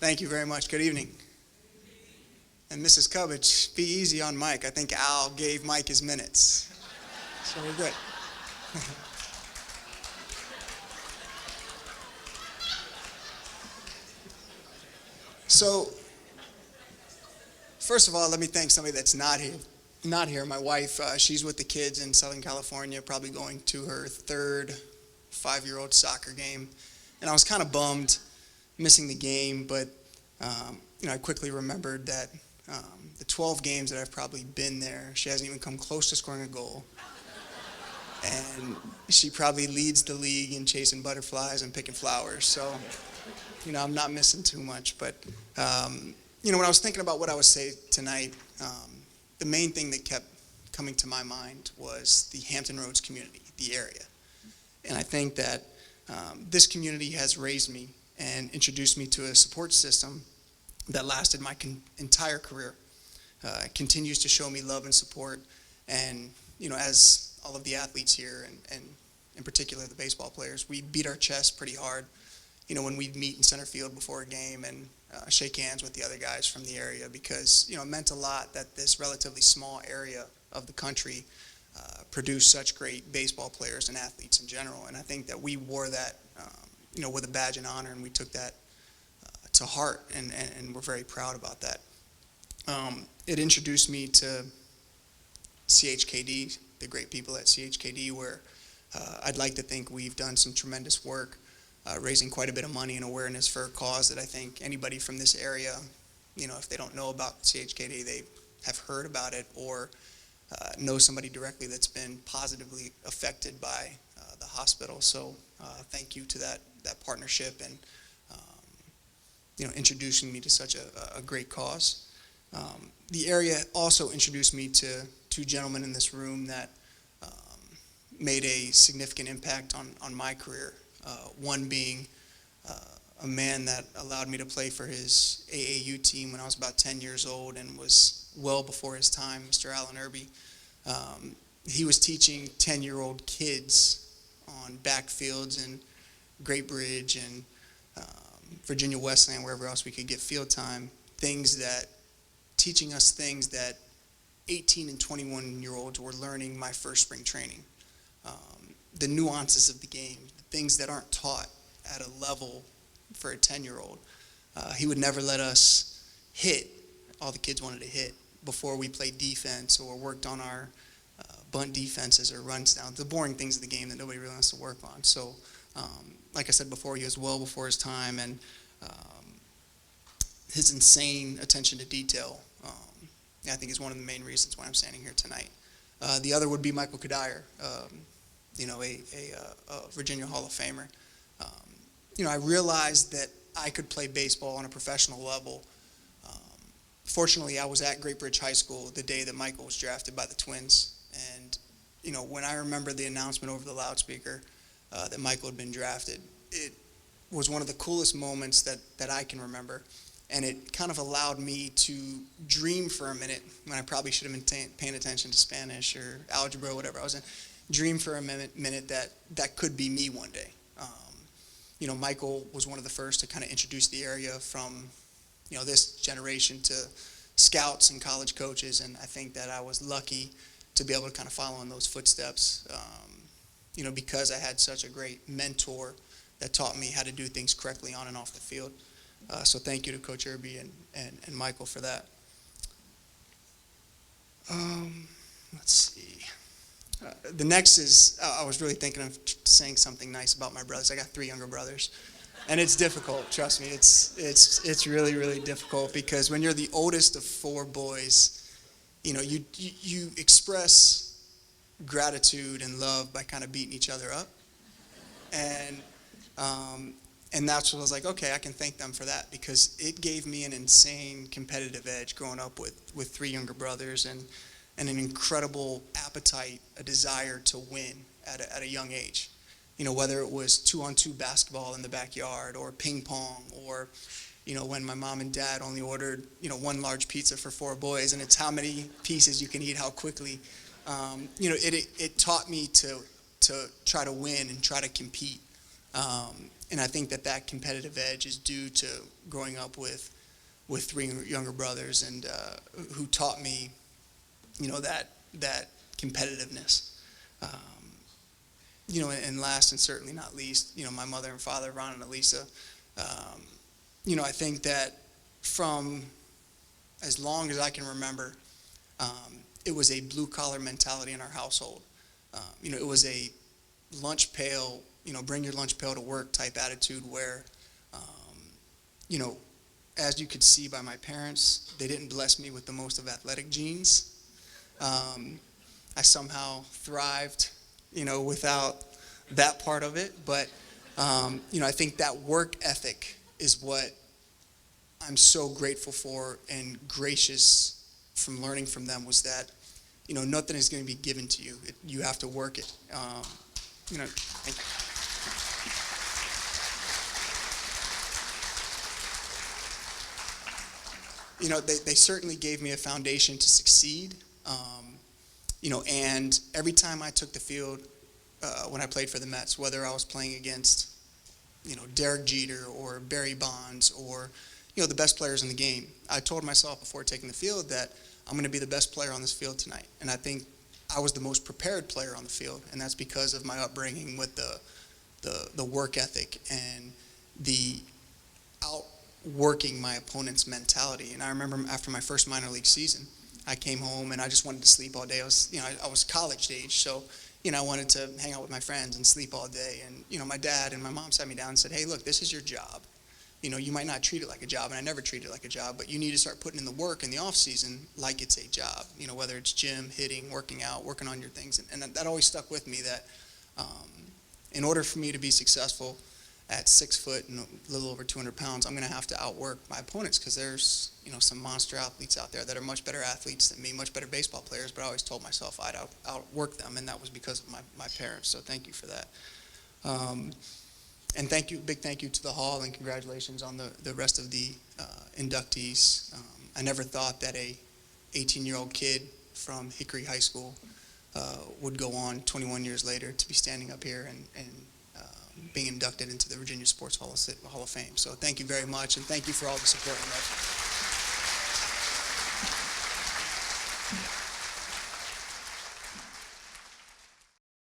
Thank you very much. Good evening. And Mrs. Cubbage, be easy on Mike. I think Al gave Mike his minutes. So we're good. So, first of all, let me thank somebody that's not here. Not here. My wife, she's with the kids in Southern California, probably going to her third 5-year-old soccer game. And I was kind of bummed missing the game, but I quickly remembered that the 12 games that I've probably been there, she hasn't even come close to scoring a goal. And she probably leads the league in chasing butterflies and picking flowers. So, I'm not missing too much. But, when I was thinking about what I would say tonight, the main thing that kept coming to my mind was the Hampton Roads community, the area. And I think that this community has raised me and introduced me to a support system that lasted my entire career. It continues to show me love and support. And, as all of the athletes here, and in particular the baseball players, we beat our chests pretty hard, when we meet in center field before a game and shake hands with the other guys from the area because, it meant a lot that this relatively small area of the country produced such great baseball players and athletes in general. And I think that we wore that, with a badge and honor, and we took that to heart, and we're very proud about that. It introduced me to CHKD, the great people at CHKD, where I'd like to think we've done some tremendous work, raising quite a bit of money and awareness for a cause that I think anybody from this area, if they don't know about CHKD, they have heard about it or know somebody directly that's been positively affected by the hospital. So thank you to that partnership and introducing me to such a great cause. The area also introduced me to two gentlemen in this room that made a significant impact on my career. One being a man that allowed me to play for his AAU team when I was about 10 years old and was well before his time, Mr. Alanirby. He was teaching 10-year-old kids on backfields in Great Bridge and Virginia Westland, wherever else we could get field time, teaching us things that 18 and 21-year-olds were learning my first spring training. The nuances of the game, the things that aren't taught at a level for a 10-year-old. He would never let us hit. All the kids wanted to hit before we played defense or worked on our bunt defenses or runs down, the boring things of the game that nobody really wants to work on. So, like I said before, he was well before his time, and his insane attention to detail, I think is one of the main reasons why I'm standing here tonight. The other would be Michael Kadire, a Virginia Hall of Famer. I realized that I could play baseball on a professional level. Fortunately, I was at Great Bridge High School the day that Michael was drafted by the Twins. And, when I remember the announcement over the loudspeaker that Michael had been drafted, it was one of the coolest moments that I can remember. And it kind of allowed me to dream for a minute when I probably should have been paying attention to Spanish or algebra or whatever I was in. Dream for a minute that could be me one day. Michael was one of the first to kind of introduce the area from, this generation to scouts and college coaches. And I think that I was lucky to be able to kind of follow in those footsteps, because I had such a great mentor that taught me how to do things correctly on and off the field. So thank you to Coach Irby and Michael for that. Let's see. The next is, I was really thinking of saying something nice about my brothers. I got 3 younger brothers, and it's difficult, trust me. It's really, really difficult because when you're the oldest of 4 boys, you express gratitude and love by kind of beating each other up. And that's what I was like, okay, I can thank them for that because it gave me an insane competitive edge growing up with 3 younger brothers and an incredible appetite, a desire to win at a young age. Whether it was 2-on-2 basketball in the backyard or ping pong or, when my mom and dad only ordered, 1 large pizza for 4 boys and it's how many pieces you can eat, how quickly. It taught me to try to win and try to compete. And I think that competitive edge is due to growing up with three younger brothers, and who taught me, that competitiveness. And last and certainly not least, my mother and father, Ron and Elisa. I think that from as long as I can remember, it was a blue-collar mentality in our household. It was a lunch pail, bring your lunch pail to work type attitude where, as you could see by my parents, they didn't bless me with the most of athletic genes. I somehow thrived, without that part of it. But, I think that work ethic is what I'm so grateful for and gracious from learning from them, was that, nothing is going to be given to you. You have to work it. Thank you. They certainly gave me a foundation to succeed. And every time I took the field, when I played for the Mets, whether I was playing against, Derek Jeter or Barry Bonds or, the best players in the game, I told myself before taking the field that I'm going to be the best player on this field tonight. And I think I was the most prepared player on the field, and that's because of my upbringing with the work ethic and the outworking my opponent's mentality. And I remember after my first minor league season, I came home and I just wanted to sleep all day. I was college age, so I wanted to hang out with my friends and sleep all day. And my dad and my mom sat me down and said, "Hey, look, this is your job. You might not treat it like a job, and I never treat it like a job, but you need to start putting in the work in the off season like it's a job. Whether it's gym, hitting, working out, working on your things." And that always stuck with me, that in order for me to be successful at 6 foot and a little over 200 pounds, I'm going to have to outwork my opponents, because there's some monster athletes out there that are much better athletes than me, much better baseball players. But I always told myself I'd outwork them, and that was because of my parents. So thank you for that. And big thank you to the Hall, and congratulations on the rest of the inductees. I never thought that a 18-year-old kid from Hickory High School would go on 21 years later to be standing up here and being inducted into the Virginia Sports Hall of Fame. So thank you very much, and thank you for all the support and love.